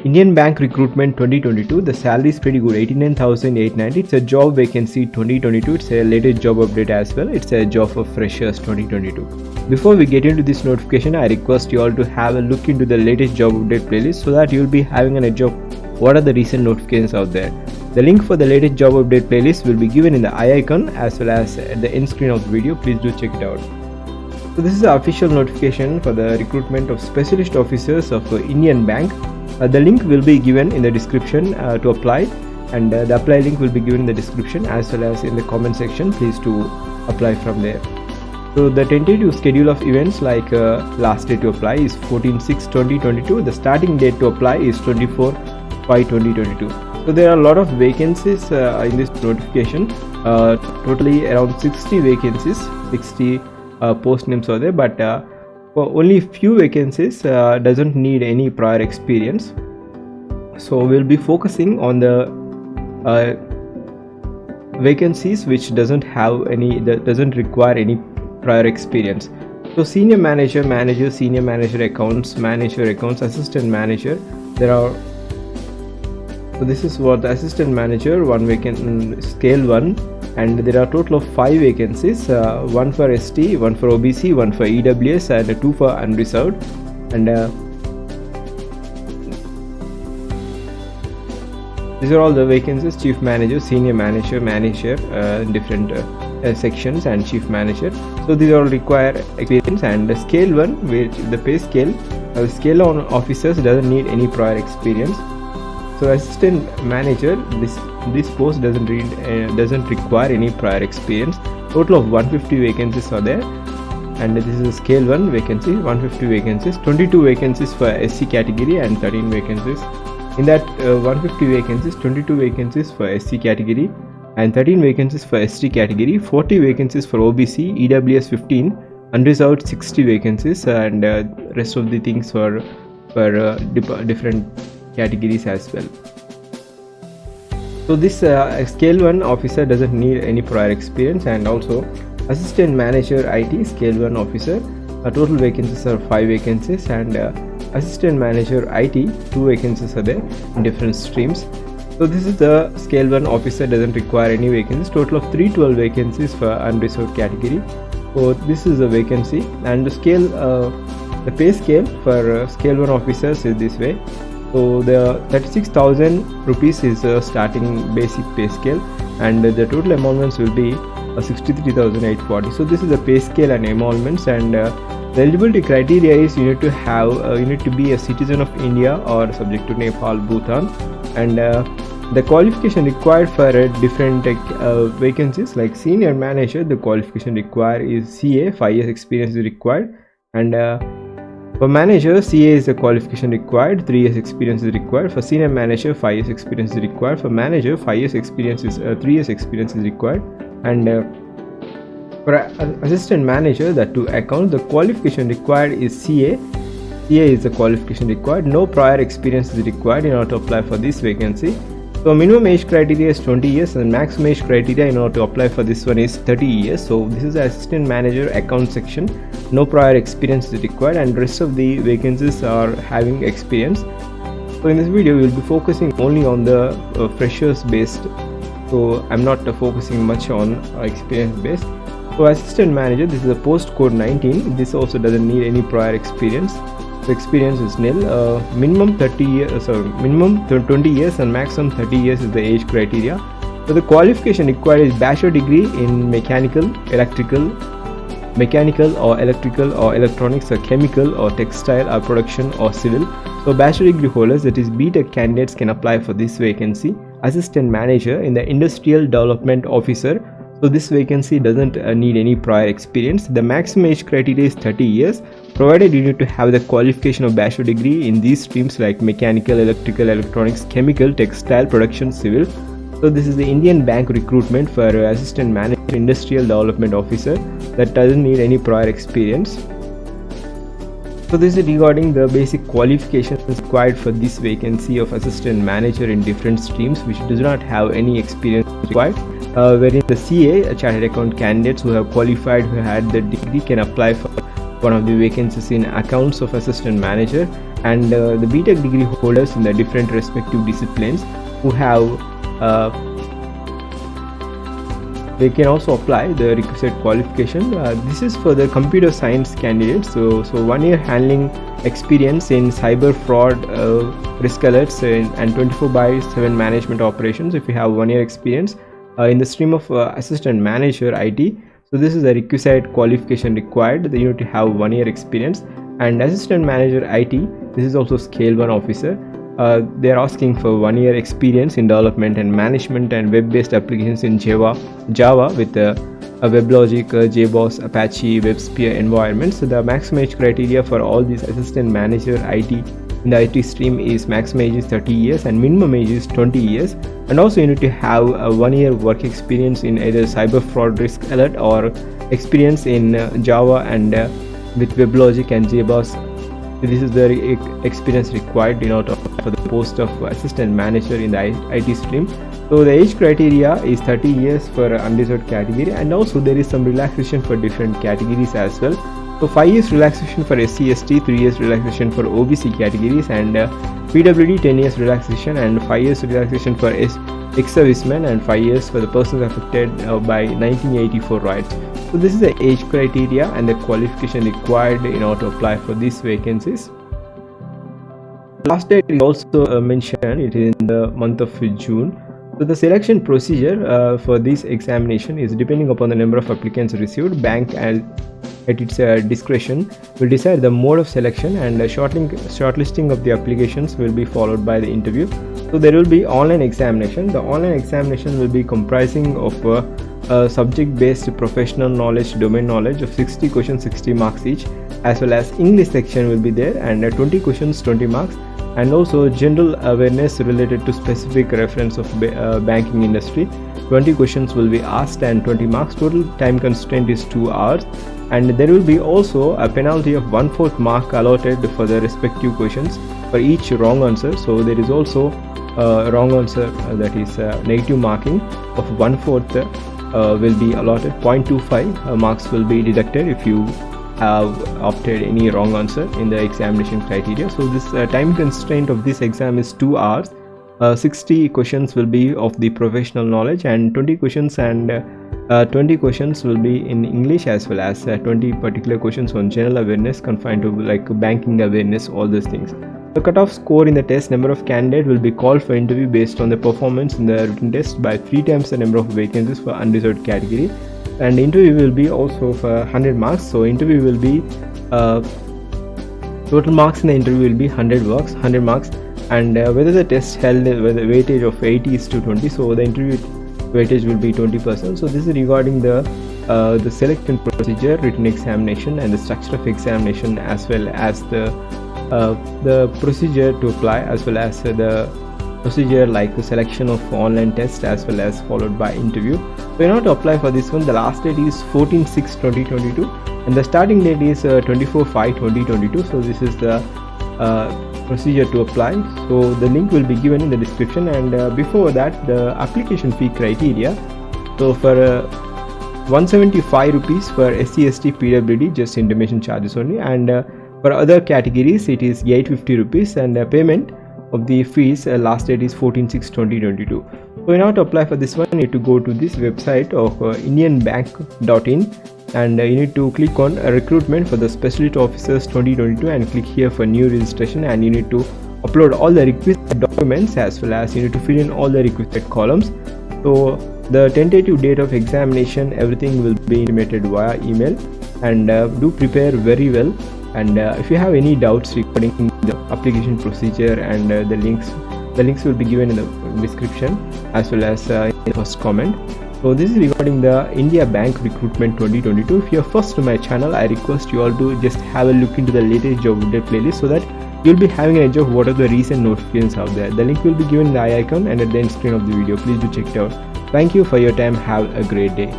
Indian Bank Recruitment 2022. The salary is pretty good, 89,890. It's a job vacancy 2022. It's a latest job update as well. It's a job for freshers 2022. Before we get into this notification, I request you all to have a look into the latest job update playlist so that you'll be having an edge of what are the recent notifications out there. The link for the latest job update playlist will be given in the eye icon as well as at the end screen of the video. Please do check it out. So this is the official notification for the recruitment of specialist officers of Indian Bank. The link will be given in the description to apply, and the apply link will be given in the description as well as in the comment section. Please do apply from there. So the tentative schedule of events, like last day to apply is 14/6/2022. The starting date to apply is 24/5/2022. So there are a lot of vacancies in this notification. Totally around 60 vacancies, 60 post names are there, but for only few vacancies doesn't need any prior experience. So we'll be focusing on the vacancies which doesn't require any prior experience. So senior manager, senior manager accounts, assistant manager. So this is what the assistant manager, one vacant, scale 1, and there are a total of 5 vacancies, 1 for ST, 1 for OBC, 1 for EWS, and 2 for unreserved. And these are all the vacancies: chief manager, senior manager, different sections, and chief manager. So these all require experience. And the scale 1, which the pay scale, scale on officers doesn't need any prior experience. So assistant manager, this post doesn't require any prior experience. Total of 150 vacancies are there, and this is a scale 1 vacancy, 150 vacancies, 22 vacancies for SC category and 13 vacancies. In that 150 vacancies, 22 vacancies for SC category and 13 vacancies for ST category, 40 vacancies for OBC, EWS 15, unreserved 60 vacancies, and rest of the things for different categories as well. So this scale 1 officer doesn't need any prior experience. And also assistant manager IT, scale 1 officer, total vacancies are 5 vacancies, and assistant manager IT, 2 vacancies are there in different streams. So this is the scale 1 officer, doesn't require any vacancies. Total of 312 vacancies for unreserved category. So this is a vacancy, and the pay scale for scale 1 officers is this way. So the 36,000 rupees is starting basic pay scale, and the total emoluments will be 63,840. So this is the pay scale and emoluments. And the eligibility criteria is you need to be a citizen of India or subject to Nepal, Bhutan, and the qualification required for different vacancies, like senior manager, the qualification required is CA, 5 years experience is required, and for manager, CA is the qualification required, 3 years experience is required. For senior manager, 5 years experience is required. For manager, 5 years experience is 3 years experience is required. And for assistant manager, that to account, the qualification required is CA. CA is the qualification required. No prior experience is required in order to apply for this vacancy. So minimum age criteria is 20 years, and maximum age criteria in order to apply for this one is 30 years. So this is the assistant manager account section. No prior experience is required, and rest of the vacancies are having experience. So in this video we will be focusing only on the freshers based. So I'm not focusing much on experience based. So assistant manager, this is a post code 19. This also doesn't need any prior experience. So experience is nil. Minimum 20 years and maximum 30 years is the age criteria. So the qualification required is bachelor degree in mechanical, or electrical or electronics or chemical or textile or production or civil. So bachelor degree holders, that is BTech candidates, can apply for this vacancy. Assistant manager in the industrial development officer. So this vacancy doesn't need any prior experience. The maximum age criteria is 30 years, provided you need to have the qualification of bachelor degree in these streams like mechanical, electrical, electronics, chemical, textile, production, civil. So this is the Indian Bank Recruitment for assistant manager, industrial development officer, that doesn't need any prior experience. So this is regarding the basic qualifications required for this vacancy of assistant manager in different streams which does not have any experience required, wherein the CA, chartered account candidates who have qualified, who had the degree, can apply for one of the vacancies in accounts of assistant manager, and the BTech degree holders in the different respective disciplines who have they can also apply the requisite qualification. This is for the computer science candidates. So 1 year handling experience in cyber fraud, risk alerts, and 24/7 management operations. If you have 1 year experience in the stream of assistant manager IT, so this is the requisite qualification required. You need to have 1 year experience. And assistant manager IT, this is also scale 1 officer. They are asking for 1 year experience in development and management and web-based applications in Java with a WebLogic, JBoss, Apache, WebSphere environments. So the maximum age criteria for all these assistant manager IT in the IT stream is maximum age is 30 years and minimum age is 20 years. And also you need to have a 1 year work experience in either cyber fraud risk alert or experience in Java and with WebLogic and JBoss. This is the experience required in order for the post of assistant manager in the IT stream. So the age criteria is 30 years for unreserved category, and also there is some relaxation for different categories as well. So 5 years relaxation for SC/ST, 3 years relaxation for OBC categories, and PWD 10 years relaxation, and 5 years relaxation for ex-servicemen, and 5 years for the persons affected by 1984 riots. So this is the age criteria and the qualification required in order to apply for these vacancies. Last date is also mentioned, it is in the month of June. So the selection procedure for this examination is depending upon the number of applicants received. Bank at its discretion will decide the mode of selection, and shortlisting of the applications will be followed by the interview. So there will be online examination. The online examination will be comprising of subject-based professional knowledge, domain knowledge of 60 questions, 60 marks each, as well as English section will be there, and 20 questions, 20 marks, and also general awareness related to specific reference of banking industry. 20 questions will be asked and 20 marks. Total time constraint is 2 hours, and there will be also a penalty of 1/4 mark allotted for the respective questions for each wrong answer. So there is also wrong answer that is negative marking of 1/4 will be allotted. 0.25 marks will be deducted if you have opted any wrong answer in the examination criteria. So this time constraint of this exam is 2 hours. 60 questions will be of the professional knowledge, and 20 questions will be in English, as well as 20 particular questions on general awareness confined to like banking awareness, all those things. The cutoff score in the test, number of candidates will be called for interview based on the performance in the written test by 3 times the number of vacancies for unreserved category, and the interview will be also for 100 marks. So interview will be total marks in the interview will be 100 marks, and whether the test held with a weightage of 80:20, so the interview weightage will be 20%. So this is regarding the selection procedure, written examination, and the structure of examination, as well as the procedure to apply, as well as the procedure like the selection of online test, as well as followed by interview. So in order to apply for this one, the last date is 14/6/2022, and the starting date is 24/5/2022. So this is the procedure to apply. So the link will be given in the description, and before that, the application fee criteria. So for 175 rupees for SC/ST PWD, just intimation charges only, and for other categories it is 850 rupees, and payment of the fees last date is 14/6/2022. So in order to apply for this one, you need to go to this website of indianbank.in, and you need to click on recruitment for the specialist officers 2022, and click here for new registration, and you need to upload all the requisite documents, as well as you need to fill in all the requisite columns. So the tentative date of examination, everything will be intimated via email, and do prepare very well. And if you have any doubts regarding the application procedure and the links will be given in the description, as well as in the first comment. So this is regarding the India Bank Recruitment 2022. If you are first to my channel, I request you all to just have a look into the latest job update playlist, so that you'll be having an idea of what are the recent notifications out there. The link will be given in the eye icon and at the end screen of the video. Please do check it out. Thank you for your time. Have a great day.